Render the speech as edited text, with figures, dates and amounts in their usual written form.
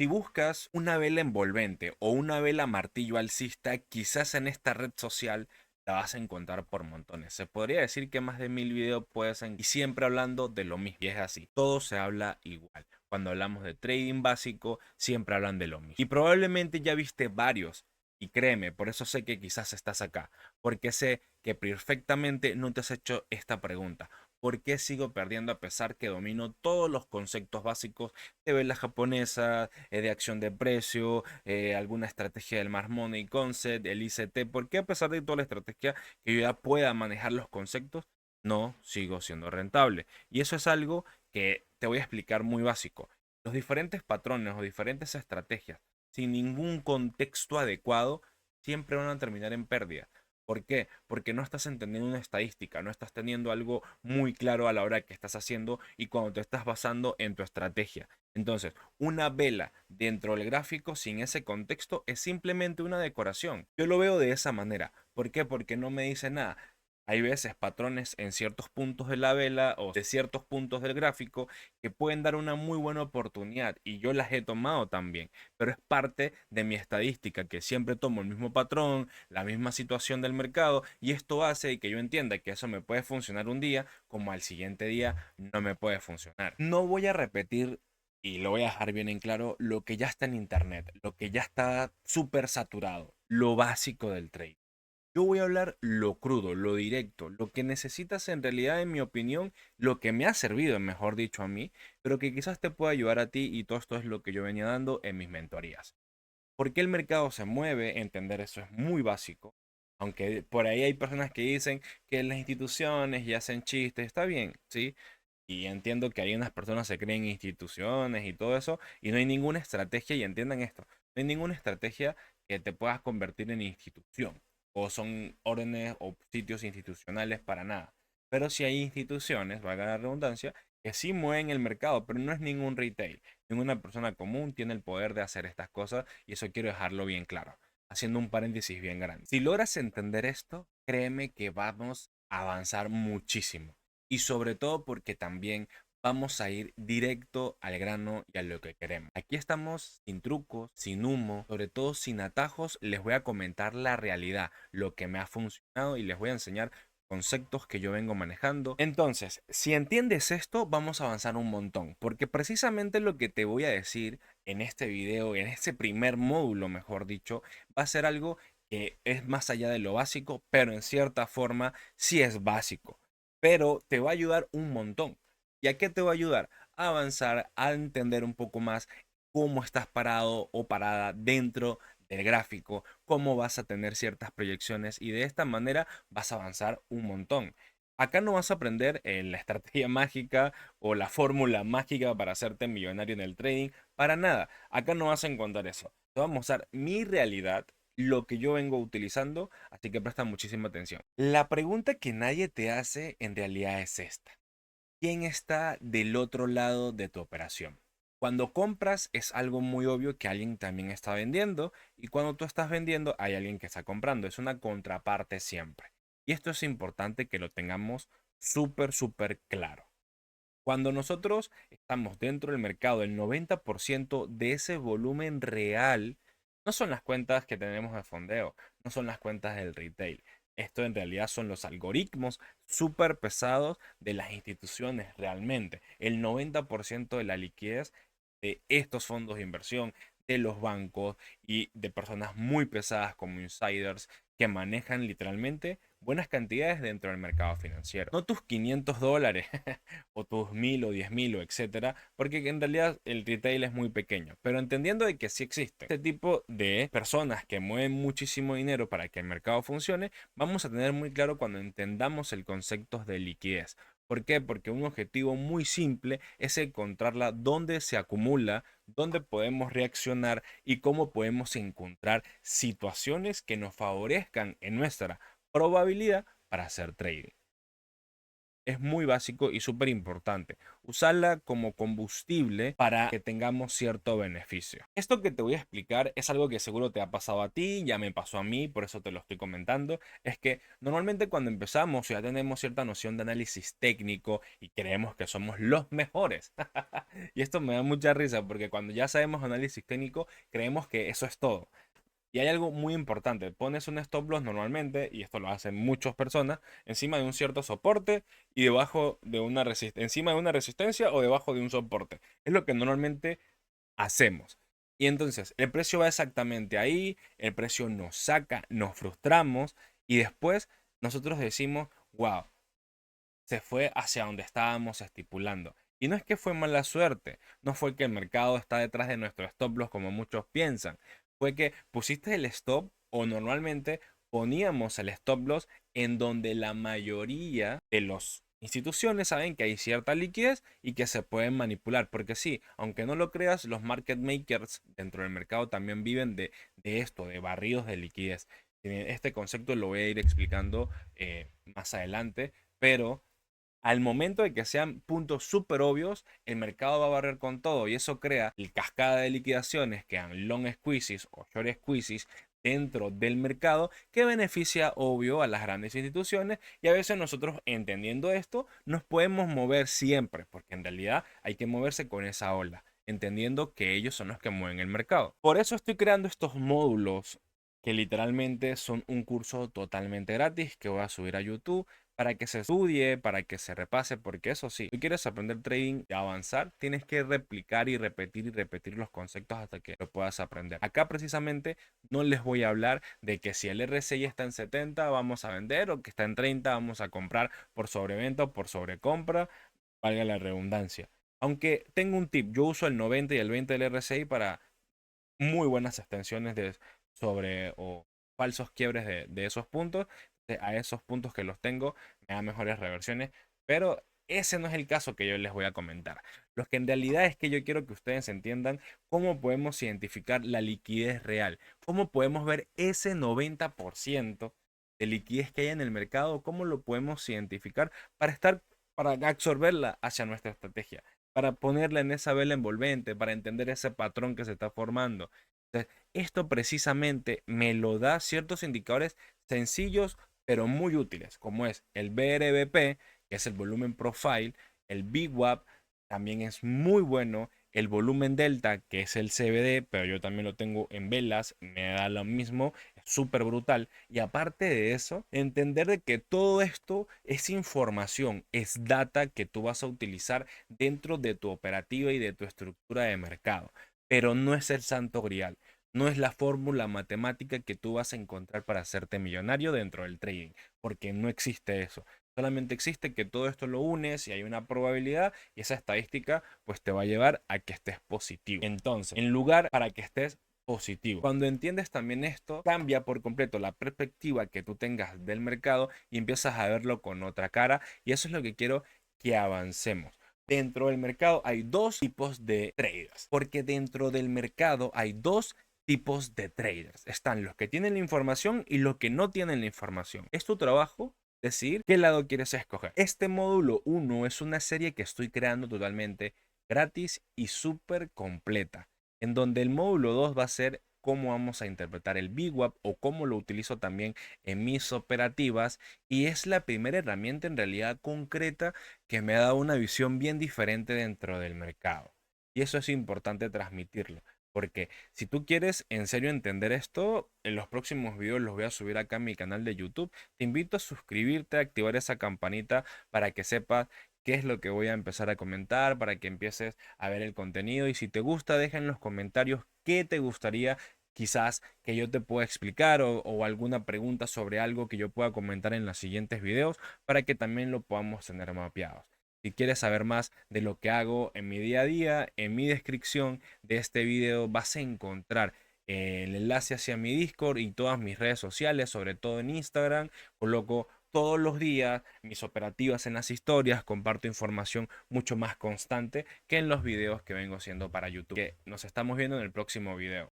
Si buscas una vela envolvente o una vela martillo alcista, quizás en esta red social la vas a encontrar por montones. Se podría decir que más de 1000 videos puedes y siempre hablando de lo mismo. Y es así, todo se habla igual. Cuando hablamos de trading básico, siempre hablan de lo mismo. Y probablemente ya viste varios. Y créeme, por eso sé que quizás estás acá. Porque sé que perfectamente no te has hecho esta pregunta. ¿Por qué sigo perdiendo a pesar que domino todos los conceptos básicos de velas japonesas, de acción de precio, alguna estrategia del Smart Money Concept, el ICT? ¿Por qué a pesar de toda la estrategia que yo ya pueda manejar los conceptos, no sigo siendo rentable? Y eso es algo que te voy a explicar muy básico. Los diferentes patrones o diferentes estrategias sin ningún contexto adecuado siempre van a terminar en pérdida. ¿Por qué? Porque no estás entendiendo una estadística, no estás teniendo algo muy claro a la hora que estás haciendo y cuando te estás basando en tu estrategia. Entonces, una vela dentro del gráfico sin ese contexto es simplemente una decoración. Yo lo veo de esa manera. ¿Por qué? Porque no me dice nada. Hay veces patrones en ciertos puntos de la vela o de ciertos puntos del gráfico que pueden dar una muy buena oportunidad y yo las he tomado también, pero es parte de mi estadística que siempre tomo el mismo patrón, la misma situación del mercado y esto hace que yo entienda que eso me puede funcionar un día como al siguiente día no me puede funcionar. No voy a repetir y lo voy a dejar bien en claro lo que ya está en internet, lo que ya está súper saturado, lo básico del trade. Yo voy a hablar lo crudo, lo directo, lo que necesitas en realidad, en mi opinión, lo que me ha servido, mejor dicho, a mí, pero que quizás te pueda ayudar a ti y todo esto es lo que yo venía dando en mis mentorías. ¿Por qué el mercado se mueve? Entender eso es muy básico. Aunque por ahí hay personas que dicen que las instituciones ya hacen chistes, está bien, ¿sí? Y entiendo que hay unas personas que se creen instituciones y todo eso, y no hay ninguna estrategia, y entiendan esto, no hay ninguna estrategia que te puedas convertir en institución, o son órdenes o sitios institucionales para nada. Pero sí hay instituciones, valga la redundancia, que sí mueven el mercado, pero no es ningún retail. Ninguna persona común tiene el poder de hacer estas cosas, y eso quiero dejarlo bien claro, haciendo un paréntesis bien grande. Si logras entender esto, créeme que vamos a avanzar muchísimo y sobre todo porque también vamos a ir directo al grano y a lo que queremos. Aquí estamos sin trucos, sin humo, sobre todo sin atajos. Les voy a comentar la realidad, lo que me ha funcionado y les voy a enseñar conceptos que yo vengo manejando. Entonces, si entiendes esto, vamos a avanzar un montón, porque precisamente lo que te voy a decir en este video, en este primer módulo, mejor dicho, va a ser algo que es más allá de lo básico, pero en cierta forma sí es básico, pero te va a ayudar un montón. ¿Y a qué te va a ayudar? A avanzar, a entender un poco más cómo estás parado o parada dentro del gráfico, cómo vas a tener ciertas proyecciones y de esta manera vas a avanzar un montón. Acá no vas a aprender la estrategia mágica o la fórmula mágica para hacerte millonario en el trading, para nada. Acá no vas a encontrar eso. Te voy a mostrar mi realidad, lo que yo vengo utilizando, así que presta muchísima atención. La pregunta que nadie te hace en realidad es esta. ¿Quién está del otro lado de tu operación? Cuando compras es algo muy obvio que alguien también está vendiendo y cuando tú estás vendiendo hay alguien que está comprando. Es una contraparte siempre. Y esto es importante que lo tengamos súper claro. Cuando nosotros estamos dentro del mercado, el 90% de ese volumen real no son las cuentas que tenemos de fondeo, no son las cuentas del retail. Esto en realidad son los algoritmos súper pesados de las instituciones realmente. El 90% de la liquidez de estos fondos de inversión, de los bancos y de personas muy pesadas como insiders que manejan literalmente buenas cantidades dentro del mercado financiero. No tus $500 o tus 1000 o 10.000 o etcétera, porque en realidad el retail es muy pequeño, pero entendiendo de que sí existe este tipo de personas que mueven muchísimo dinero para que el mercado funcione, vamos a tener muy claro cuando entendamos el concepto de liquidez. ¿Por qué? Porque un objetivo muy simple es encontrarla dónde se acumula, dónde podemos reaccionar y cómo podemos encontrar situaciones que nos favorezcan en nuestra probabilidad para hacer trading. es muy básico y súper importante. Usarla como combustible para que tengamos cierto beneficio. Esto que te voy a explicar es algo que seguro te ha pasado a ti, ya me pasó a mí, por eso te lo estoy comentando. Es que normalmente cuando empezamos ya tenemos cierta noción de análisis técnico y creemos que somos los mejores. Y esto me da mucha risa porque cuando ya sabemos análisis técnico creemos que eso es todo. Y hay algo muy importante, pones un stop loss normalmente, y esto lo hacen muchas personas, encima de un cierto soporte y debajo de una resistencia, encima de una resistencia o debajo de un soporte. Es lo que normalmente hacemos. Y entonces el precio va exactamente ahí, el precio nos saca, nos frustramos y después nosotros decimos, wow, se fue hacia donde estábamos estipulando. Y no es que fue mala suerte, no fue que el mercado está detrás de nuestro stop loss como muchos piensan, fue que pusiste el stop o normalmente poníamos el stop loss en donde la mayoría de las instituciones saben que hay cierta liquidez y que se pueden manipular, porque sí, aunque no lo creas, los market makers dentro del mercado también viven de esto, de barridos de liquidez. Este concepto lo voy a ir explicando más adelante, pero al momento de que sean puntos súper obvios, el mercado va a barrer con todo y eso crea el cascada de liquidaciones que han long squeezes o short squeezes dentro del mercado que beneficia obvio a las grandes instituciones y a veces nosotros entendiendo esto nos podemos mover siempre porque en realidad hay que moverse con esa ola entendiendo que ellos son los que mueven el mercado. Por eso estoy creando estos módulos que literalmente son un curso totalmente gratis que voy a subir a YouTube para que se estudie, para que se repase, porque eso sí, si tú quieres aprender trading y avanzar, tienes que replicar y repetir los conceptos hasta que lo puedas aprender. Acá precisamente no les voy a hablar de que si el RSI está en 70 vamos a vender o que está en 30 vamos a comprar por sobreventa o por sobrecompra, valga la redundancia. Aunque tengo un tip, yo uso el 90 y el 20 del RSI para muy buenas extensiones de sobre o falsos quiebres de esos puntos. A esos puntos que los tengo me da mejores reversiones, pero ese no es el caso que yo les voy a comentar. Lo que en realidad es que yo quiero que ustedes entiendan cómo podemos identificar la liquidez real, cómo podemos ver ese 90% de liquidez que hay en el mercado, cómo lo podemos identificar para absorberla hacia nuestra estrategia, para ponerla en esa vela envolvente, para entender ese patrón que se está formando. Entonces, esto precisamente me lo da ciertos indicadores sencillos pero muy útiles, como es el BRBP, que es el volumen profile, el VWAP, también es muy bueno, el volumen delta, que es el CBD, pero yo también lo tengo en velas, me da lo mismo, es súper brutal. Y aparte de eso, entender de que todo esto es información, es data que tú vas a utilizar dentro de tu operativa y de tu estructura de mercado, pero no es el santo grial. No es la fórmula matemática que tú vas a encontrar para hacerte millonario dentro del trading, porque no existe eso. Solamente existe que todo esto lo unes y hay una probabilidad y esa estadística pues te va a llevar a que estés positivo. Entonces, en lugar para que estés positivo. Cuando entiendes también esto, cambia por completo la perspectiva que tú tengas del mercado y empiezas a verlo con otra cara y eso es lo que quiero que avancemos. Dentro del mercado hay dos tipos de traders, porque dentro del mercado hay dos tipos de traders. Están los que tienen la información y los que no tienen la información. Es tu trabajo decir qué lado quieres escoger. Este módulo 1 es una serie que estoy creando totalmente gratis y súper completa, en donde el módulo 2 va a ser cómo vamos a interpretar el VWAP o cómo lo utilizo también en mis operativas y es la primera herramienta en realidad concreta que me ha dado una visión bien diferente dentro del mercado. Y eso es importante transmitirlo. Porque si tú quieres en serio entender esto, en los próximos videos los voy a subir acá en mi canal de YouTube. Te invito a suscribirte, a activar esa campanita para que sepas qué es lo que voy a empezar a comentar, para que empieces a ver el contenido. Y si te gusta, deja en los comentarios qué te gustaría quizás que yo te pueda explicar o alguna pregunta sobre algo que yo pueda comentar en los siguientes videos para que también lo podamos tener mapeados. Si quieres saber más de lo que hago en mi día a día, en mi descripción de este video vas a encontrar el enlace hacia mi Discord y todas mis redes sociales, sobre todo en Instagram. Coloco todos los días mis operativas en las historias, comparto información mucho más constante que en los videos que vengo haciendo para YouTube. Que nos estamos viendo en el próximo video.